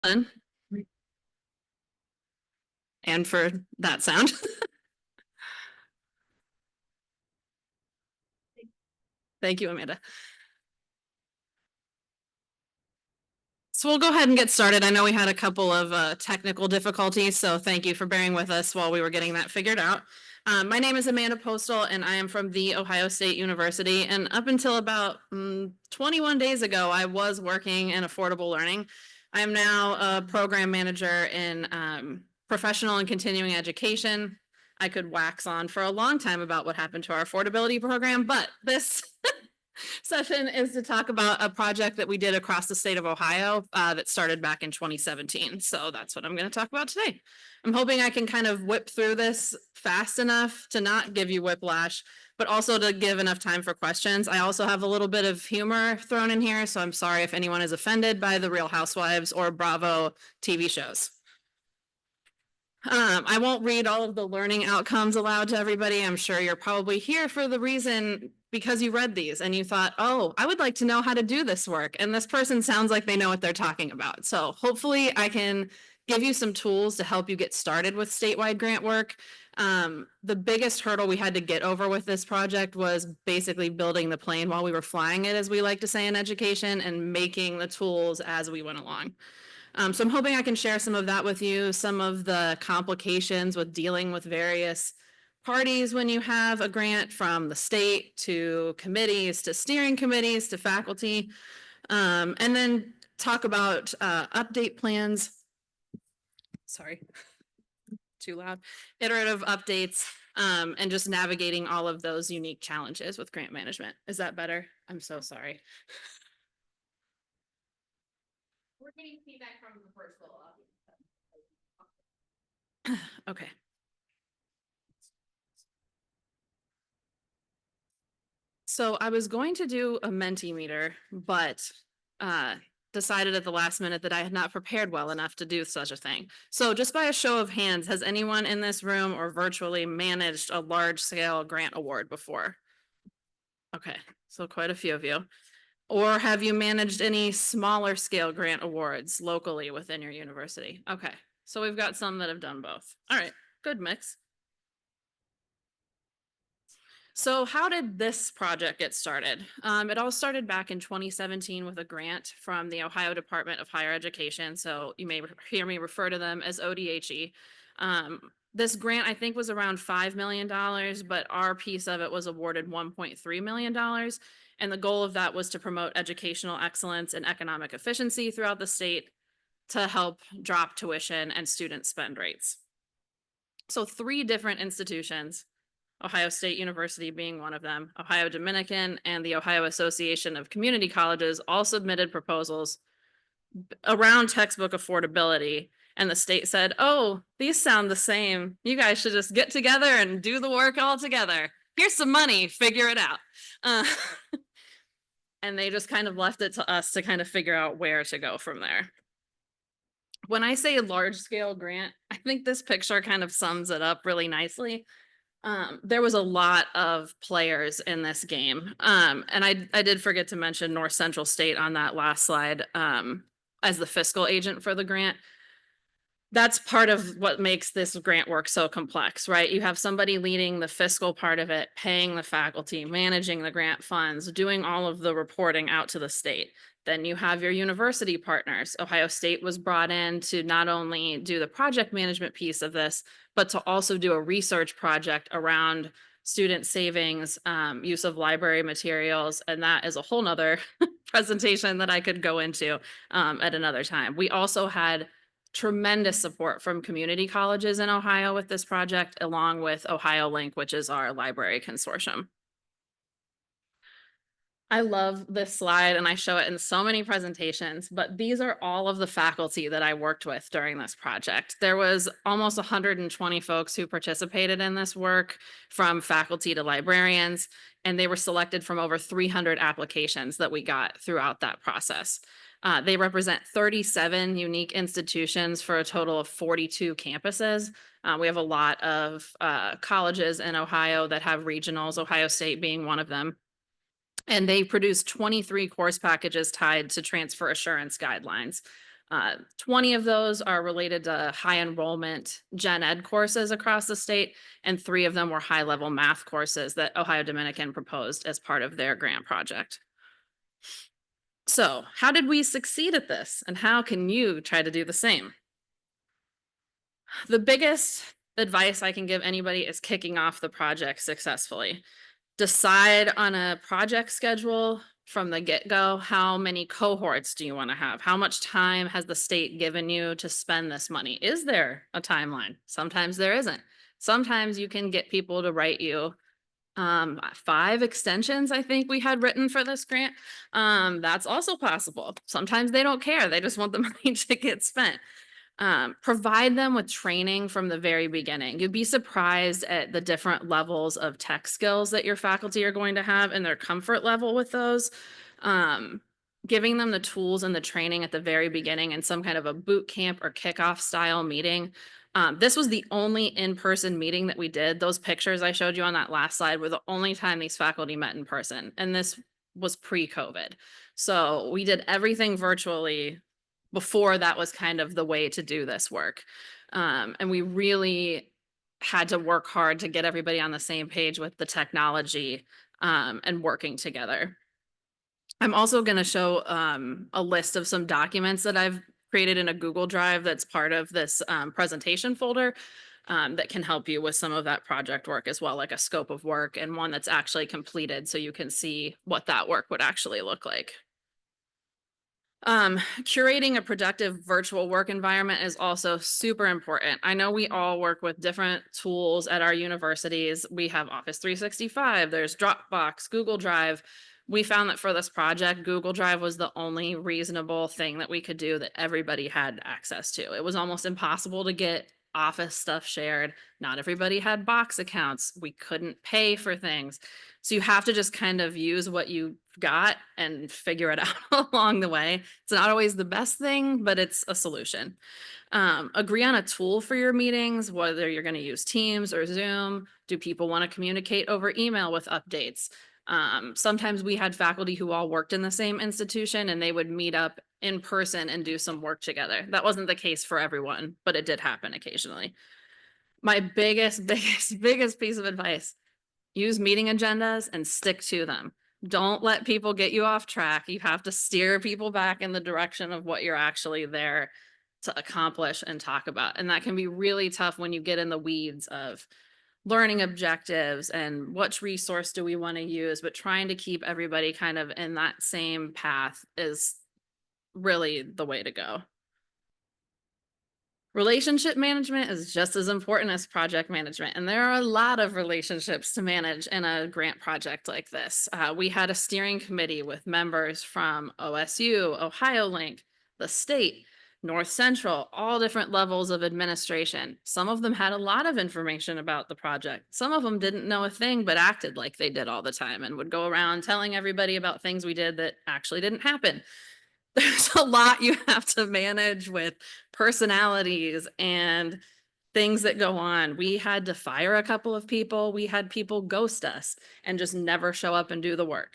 Fun. And for that sound. Thank you, Amanda. So we'll go ahead and get started. I know we had a couple of technical difficulties, so thank you for bearing with us while we were getting that figured out. My name is Amanda Postle, and I am from The Ohio State University. And up until about 21 days ago, I was working in affordable learning. I am now a program manager in professional and continuing education. I could wax on for a long time about what happened to our affordability program, but this session is to talk about a project that we did across the state of Ohio that started back in 2017. So that's what I'm going to talk about today. I'm hoping I can kind of whip through this fast enough to not give you whiplash, but also to give enough time for questions. I also have a little bit of humor thrown in here, so I'm sorry if anyone is offended by the Real Housewives or Bravo TV shows. I won't read all of the learning outcomes aloud to everybody. I'm sure you're probably here for the reason because you read these and you thought, oh, I would like to know how to do this work. And this person sounds like they know what they're talking about. So hopefully I can give you some tools to help you get started with statewide grant work. The biggest hurdle we had to get over with this project was basically building the plane while we were flying it, as we like to say in education, and making the tools as we went along. So I'm hoping I can share some of that with you, some of the complications with dealing with various parties when you have a grant, from the state to committees to steering committees to faculty, and then talk about update plans. Sorry, too loud. Iterative updates, and just navigating all of those unique challenges with grant management. Is that better? I'm so sorry. We're getting feedback from the virtual audience. Okay. So I was going to do a Mentimeter, but decided at the last minute that I had not prepared well enough to do such a thing. So just by a show of hands, has anyone in this room or virtually managed a large scale grant award before? Okay, so quite a few of you. Or have you managed any smaller scale grant awards locally within your university? Okay, so we've got some that have done both. All right, good mix. So how did this project get started? It all started back in 2017 with a grant from the Ohio Department of Higher Education. So you may hear me refer to them as ODHE. This grant, I think, was around $5 million, but our piece of it was awarded $1.3 million. And the goal of that was to promote educational excellence and economic efficiency throughout the state to help drop tuition and student spend rates. So 3 different institutions, Ohio State University being one of them, Ohio Dominican, and the Ohio Association of Community Colleges, all submitted proposals around textbook affordability. And the state said, oh, these sound the same. You guys should just get together and do the work all together. Here's some money, figure it out. And they just kind of left it to us to kind of figure out where to go from there. When I say a large scale grant, I think this picture kind of sums it up really nicely. There was a lot of players in this game. And I did forget to mention North Central State on that last slide as the fiscal agent for the grant. That's part of what makes this grant work so complex, right? You have somebody leading the fiscal part of it, paying the faculty, managing the grant funds, doing all of the reporting out to the state. Then you have your university partners. Ohio State was brought in to not only do the project management piece of this, but to also do a research project around student savings, use of library materials. And that is a whole nother presentation that I could go into at another time. We also had tremendous support from community colleges in Ohio with this project, along with Ohio Link, which is our library consortium. I love this slide and I show it in so many presentations, but these are all of the faculty that I worked with during this project. There was almost 120 folks who participated in this work, from faculty to librarians, and they were selected from over 300 applications that we got throughout that process. They represent 37 unique institutions for a total of 42 campuses. We have a lot of colleges in Ohio that have regionals, Ohio State being one of them. And they produced 23 course packages tied to transfer assurance guidelines. 20 of those are related to high enrollment gen ed courses across the state, and 3 of them were high level math courses that Ohio Dominican proposed as part of their grant project. So, how did we succeed at this, and how can you try to do the same? The biggest advice I can give anybody is kicking off the project successfully. Decide on a project schedule from the get-go. How many cohorts do you want to have? How much time has the state given you to spend this money? Is there a timeline? Sometimes there isn't. Sometimes you can get people to write you 5 extensions, I think we had written for this grant. That's also possible. Sometimes they don't care. They just want the money to get spent. Provide them with training from the very beginning. You'd be surprised at the different levels of tech skills that your faculty are going to have and their comfort level with those. Giving them the tools and the training at the very beginning in some kind of a boot camp or kickoff style meeting. This was the only in-person meeting that we did. Those pictures I showed you on that last slide were the only time these faculty met in person, and this was pre-COVID. So we did everything virtually before that was kind of the way to do this work. And we really had to work hard to get everybody on the same page with the technology and working together. I'm also going to show a list of some documents that I've created in a Google Drive that's part of this presentation folder that can help you with some of that project work as well, like a scope of work and one that's actually completed so you can see what that work would actually look like. Curating a productive virtual work environment is also super important. I know we all work with different tools at our universities. We have Office 365, there's Dropbox, Google Drive. We found that for this project, Google Drive was the only reasonable thing that we could do that everybody had access to. It was almost impossible to get Office stuff shared. Not everybody had Box accounts. We couldn't pay for things. So you have to just kind of use what you got and figure it out along the way. It's not always the best thing, but it's a solution. Agree on a tool for your meetings, whether you're going to use Teams or Zoom. Do people want to communicate over email with updates? Sometimes we had faculty who all worked in the same institution and they would meet up in person and do some work together. That wasn't the case for everyone, but it did happen occasionally. My biggest piece of advice: use meeting agendas and stick to them. Don't let people get you off track. You have to steer people back in the direction of what you're actually there to accomplish and talk about. And that can be really tough when you get in the weeds of learning objectives and which resource do we want to use, but trying to keep everybody kind of in that same path is really the way to go. Relationship management is just as important as project management, and there are a lot of relationships to manage in a grant project like this. We had a steering committee with members from OSU, OhioLink, the state, North Central, all different levels of administration. Some of them had a lot of information about the project. Some of them didn't know a thing but acted like they did all the time and would go around telling everybody about things we did that actually didn't happen. There's a lot you have to manage with personalities and things that go on. We had to fire a couple of people. We had people ghost us and just never show up and do the work.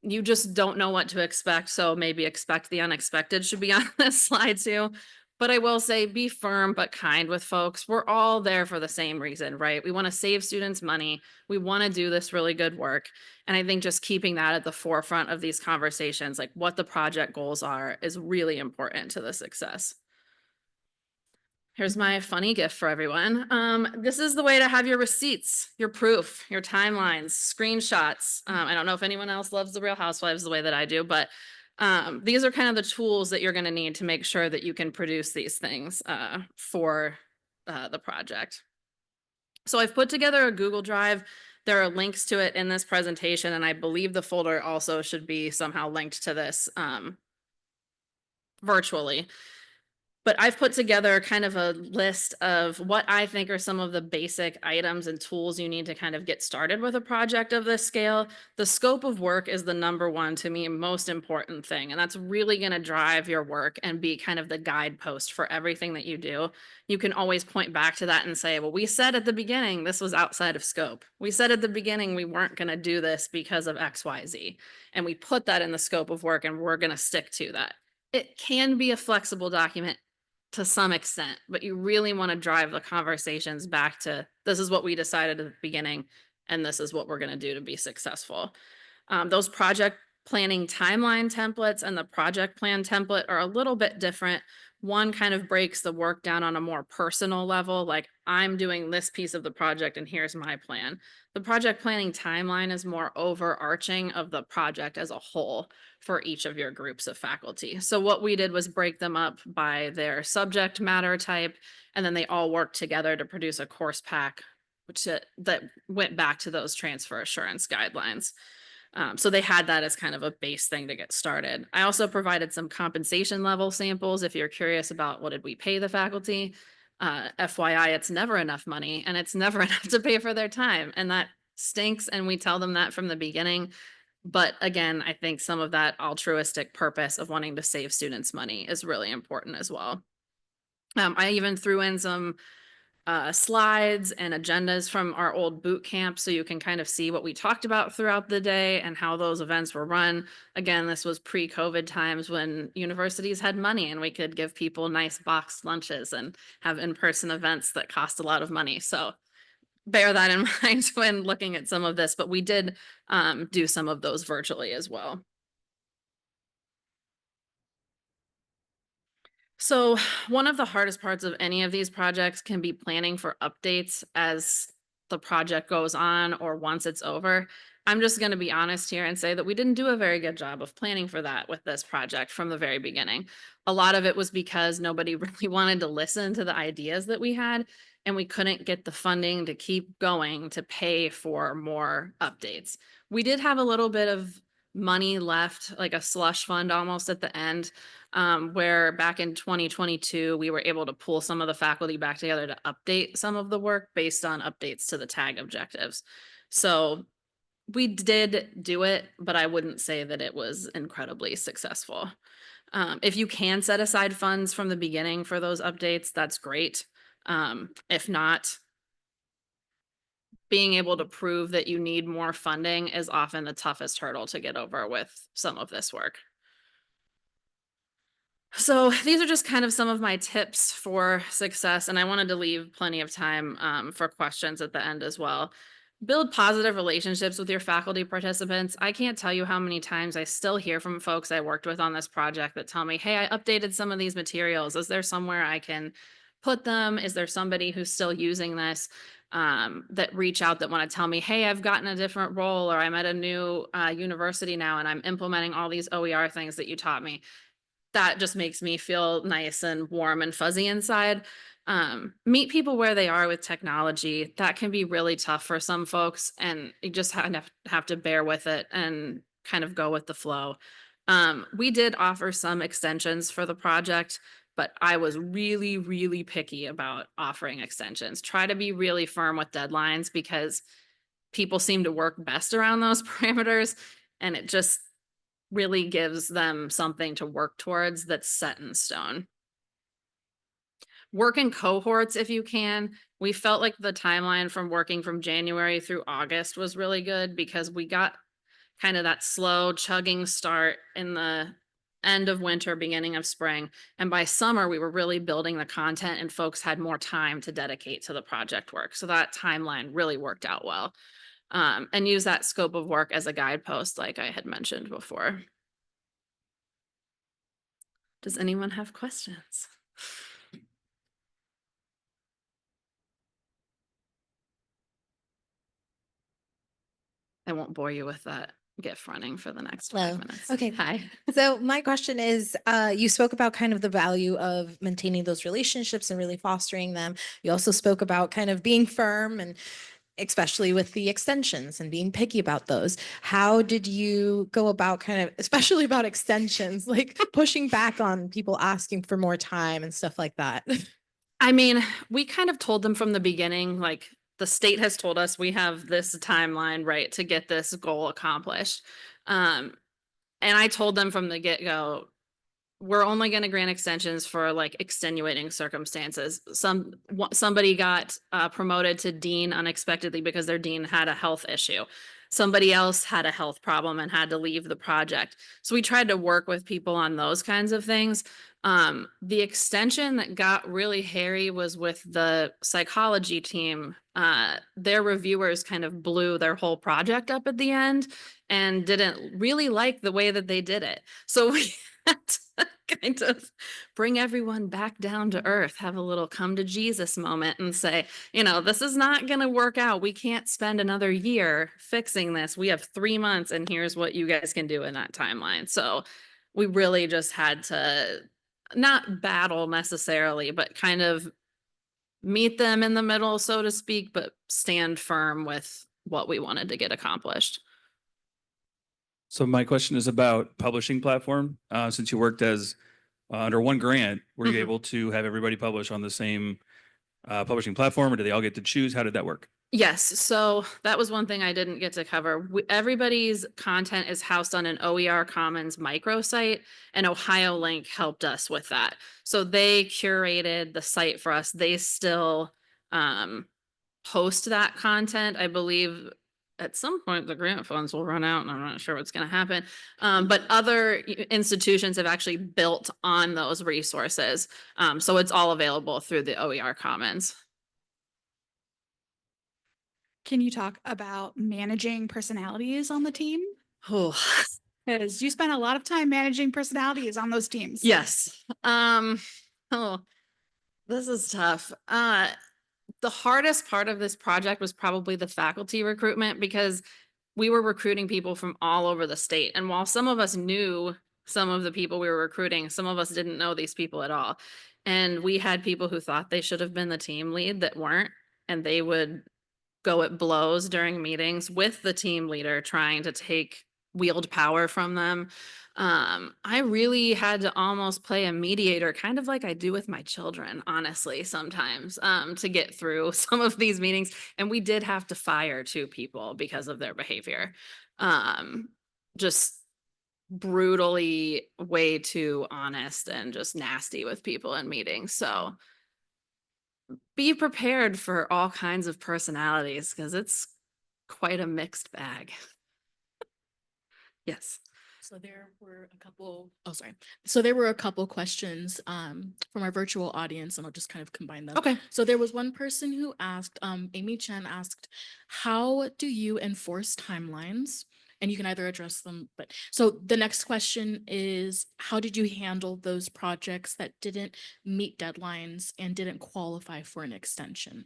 You just don't know what to expect. So maybe expect the unexpected should be on this slide too. But I will say, be firm but kind with folks. We're all there for the same reason, right? We want to save students money. We want to do this really good work. And I think just keeping that at the forefront of these conversations, like what the project goals are, is really important to the success. Here's my funny gift for everyone. This is the way to have your receipts, your proof, your timelines, screenshots. I don't know if anyone else loves the Real Housewives the way that I do, but these are kind of the tools that you're going to need to make sure that you can produce these things for the project. So I've put together a Google Drive. There are links to it in this presentation, and I believe the folder also should be somehow linked to this virtually. But I've put together kind of a list of what I think are some of the basic items and tools you need to kind of get started with a project of this scale. The scope of work is the number one, to me, most important thing. And that's really going to drive your work and be kind of the guidepost for everything that you do. You can always point back to that and say, well, we said at the beginning, this was outside of scope. We said at the beginning, we weren't going to do this because of X, Y, Z. And we put that in the scope of work and we're going to stick to that. It can be a flexible document to some extent, but you really want to drive the conversations back to this is what we decided at the beginning, and this is what we're going to do to be successful. Those project planning timeline templates and the project plan template are a little bit different. One kind of breaks the work down on a more personal level, like I'm doing this piece of the project and here's my plan. The project planning timeline is more overarching of the project as a whole for each of your groups of faculty. So what we did was break them up by their subject matter type, and then they all worked together to produce a course pack, that went back to those transfer assurance guidelines. So they had that as kind of a base thing to get started. I also provided some compensation level samples if you're curious about what did we pay the faculty. FYI, it's never enough money and it's never enough to pay for their time. And that stinks. And we tell them that from the beginning. But again, I think some of that altruistic purpose of wanting to save students money is really important as well. I even threw in some slides and agendas from our old boot camp so you can kind of see what we talked about throughout the day and how those events were run. Again, this was pre-COVID times when universities had money and we could give people nice boxed lunches and have in-person events that cost a lot of money. So bear that in mind when looking at some of this, but we did do some of those virtually as well. So one of the hardest parts of any of these projects can be planning for updates as the project goes on or once it's over. I'm just going to be honest here and say that we didn't do a very good job of planning for that with this project from the very beginning. A lot of it was because nobody really wanted to listen to the ideas that we had, and we couldn't get the funding to keep going to pay for more updates. We did have a little bit of money left, like a slush fund almost at the end, where back in 2022, we were able to pull some of the faculty back together to update some of the work based on updates to the tag objectives. So we did do it, but I wouldn't say that it was incredibly successful. If you can set aside funds from the beginning for those updates, that's great. If not, being able to prove that you need more funding is often the toughest hurdle to get over with some of this work. So these are just kind of some of my tips for success, and I wanted to leave plenty of time for questions at the end as well. Build positive relationships with your faculty participants. I can't tell you how many times I still hear from folks I worked with on this project that tell me, hey, I updated some of these materials. Is there somewhere I can put them? Is there somebody who's still using this? That reach out that want to tell me, hey, I've gotten a different role, or I'm at a new university now and I'm implementing all these OER things that you taught me. That just makes me feel nice and warm and fuzzy inside. Meet people where they are with technology. That can be really tough for some folks, and you just have to bear with it and kind of go with the flow. We did offer some extensions for the project, but I was really, really picky about offering extensions. Try to be really firm with deadlines because people seem to work best around those parameters, and it just really gives them something to work towards that's set in stone. Work in cohorts if you can. We felt like the timeline from working from January through August was really good because we got kind of that slow chugging start in the end of winter, beginning of spring. And by summer, we were really building the content and folks had more time to dedicate to the project work. So that timeline really worked out well. And use that scope of work as a guidepost, like I had mentioned before. Does anyone have questions? I won't bore you with that GIF running for the next 5 minutes. Okay. Hi. So my question is, you spoke about kind of the value of maintaining those relationships and really fostering them. You also spoke about kind of being firm and especially with the extensions and being picky about those. How did you go about kind of, especially about extensions, like pushing back on people asking for more time and stuff like that? I mean, we kind of told them from the beginning, like the state has told us we have this timeline, right, to get this goal accomplished. And I told them from the get-go, we're only going to grant extensions for like extenuating circumstances. Somebody got promoted to dean unexpectedly because their dean had a health issue. somebody else had a health problem and had to leave the project. So we tried to work with people on those kinds of things. The extension that got really hairy was with the psychology team. Their reviewers kind of blew their whole project up at the end and didn't really like the way that they did it. So we had to kind of bring everyone back down to earth, have a little come to Jesus moment and say, you know, this is not going to work out. We can't spend another year fixing this. We have 3 months and here's what you guys can do in that timeline. So we really just had to not battle necessarily, but kind of meet them in the middle, so to speak, but stand firm with what we wanted to get accomplished. So my question is about publishing platform. Since you worked as under one grant, were you Mhm. able to have everybody publish on the same publishing platform, or do they all get to choose? How did that work? Yes, so that was one thing I didn't get to cover. Everybody's content is housed on an OER Commons microsite, and Ohio Link helped us with that. So they curated the site for us. They still host that content. I believe at some point the grant funds will run out and I'm not sure what's going to happen. But other institutions have actually built on those resources. So it's all available through the OER Commons. Can you talk about managing personalities on the team? Oh, Because you spent a lot of time managing personalities on those teams. yes. Oh, this is tough. The hardest part of this project was probably the faculty recruitment because we were recruiting people from all over the state. And while some of us knew some of the people we were recruiting, some of us didn't know these people at all. And we had people who thought they should have been the team lead that weren't, and they would go at blows during meetings with the team leader trying to wield power from them. I really had to almost play a mediator, kind of like I do with my children, honestly, sometimes, to get through some of these meetings. And we did have to fire 2 people because of their behavior. Just brutally way too honest and just nasty with people in meetings. So be prepared for all kinds of personalities because it's quite a mixed bag. Yes. So there were a couple, oh, sorry. So there were a couple questions from our virtual audience, and I'll just kind of combine them. Okay. So there was one person who asked, Amy Chen asked, how do you enforce timelines? And you can either address them, but so the next question is, how did you handle those projects that didn't meet deadlines and didn't qualify for an extension?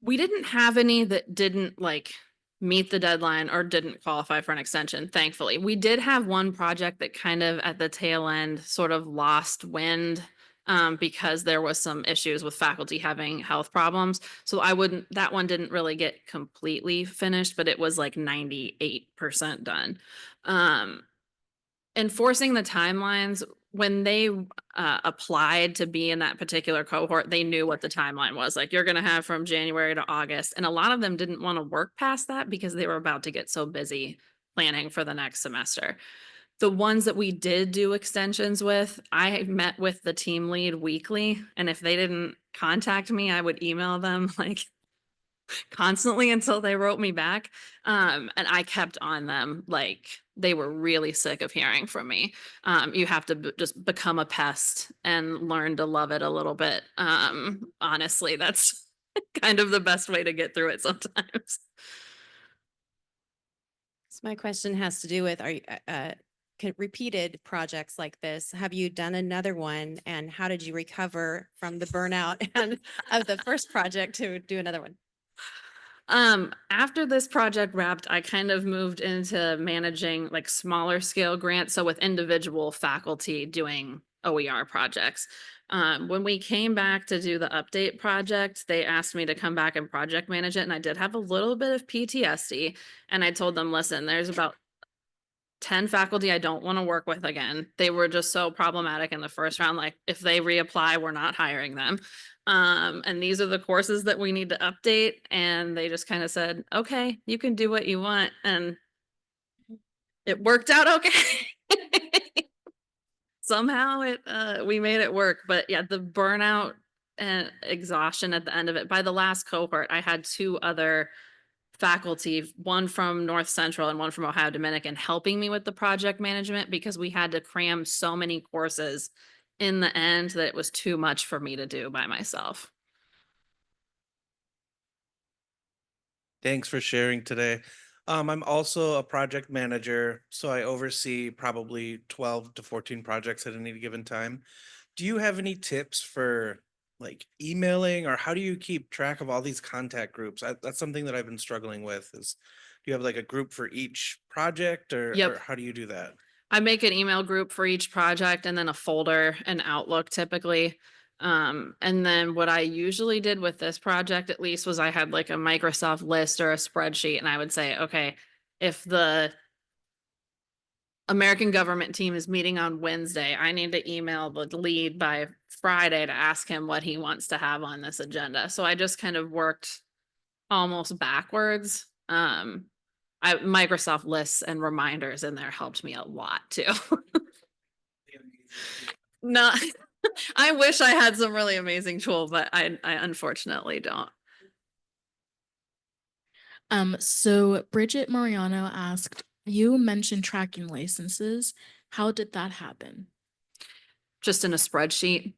We didn't have any that didn't meet the deadline or didn't qualify for an extension, thankfully. We did have one project that kind of at the tail end sort of lost wind because there was some issues with faculty having health problems. So that one didn't really get completely finished, but it was like 98% done. Enforcing the timelines, when they applied to be in that particular cohort, they knew what the timeline was. Like, you're going to have from January to August. And a lot of them didn't want to work past that because they were about to get so busy planning for the next semester. The ones that we did do extensions with, I met with the team lead weekly. And if they didn't contact me, I would email them constantly until they wrote me back. And I kept on them. They were really sick of hearing from me. You have to just become a pest and learn to love it a little bit. Honestly, that's kind of the best way to get through it sometimes. So my question has to do with, repeated projects like this? Have you done another one, and how did you recover from the burnout and of the first project to do another one? After this project wrapped, I kind of moved into managing smaller scale grants. So with individual faculty doing OER projects. When we came back to do the update project, they asked me to come back and project manage it. And I did have a little bit of PTSD. And I told them, listen, there's about 10 faculty I don't want to work with again. They were just so problematic in the first round. If they reapply, we're not hiring them. And these are the courses that we need to update. And they just kind of said, okay, you can do what you want. And it worked out okay. Somehow we made it work. But yeah, the burnout and exhaustion at the end of it. By the last cohort, I had 2 other faculty, one from North Central and one from Ohio Dominican, helping me with the project management because we had to cram so many courses in the end that it was too much for me to do by myself. Thanks for sharing today. I'm also a project manager, so I oversee probably 12 to 14 projects at any given time. Do you have any tips for like emailing, or how do you keep track of all these contact groups? That's something that I've been struggling with. Is do you have like a group for each project, Yep. or how do you do that? I make an email group for each project and then a folder in Outlook typically. And then what I usually did with this project at least was I had like a Microsoft list or a spreadsheet, and I would say, okay, if the American government team is meeting on Wednesday, I need to email the lead by Friday to ask him what he wants to have on this agenda. So I just kind of worked almost backwards. Microsoft lists and reminders in there helped me a lot too. No, I wish I had some really amazing tool, but I unfortunately don't. So Bridget Mariano asked, you mentioned tracking licenses. How did that happen? Just in a spreadsheet.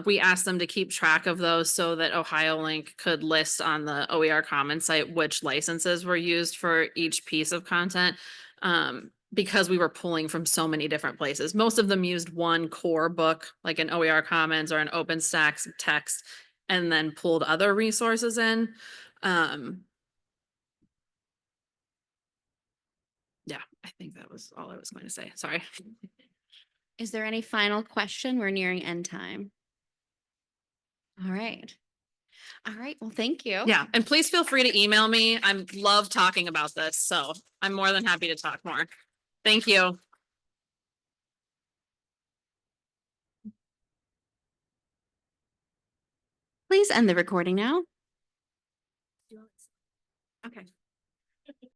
We asked them to keep track of those so that Ohio Link could list on the OER Commons site which licenses were used for each piece of content. Because we were pulling from so many different places. Most of them used one core book, like an OER Commons or an OpenStax text, and then pulled other resources in. Yeah, I think that was all I was going to say. Sorry. Is there any final question? We're nearing end time. All right. All right. Well, thank you. Yeah, and please feel free to email me. I love talking about this, so I'm more than happy to talk more. Thank you. Please end the recording now. Okay.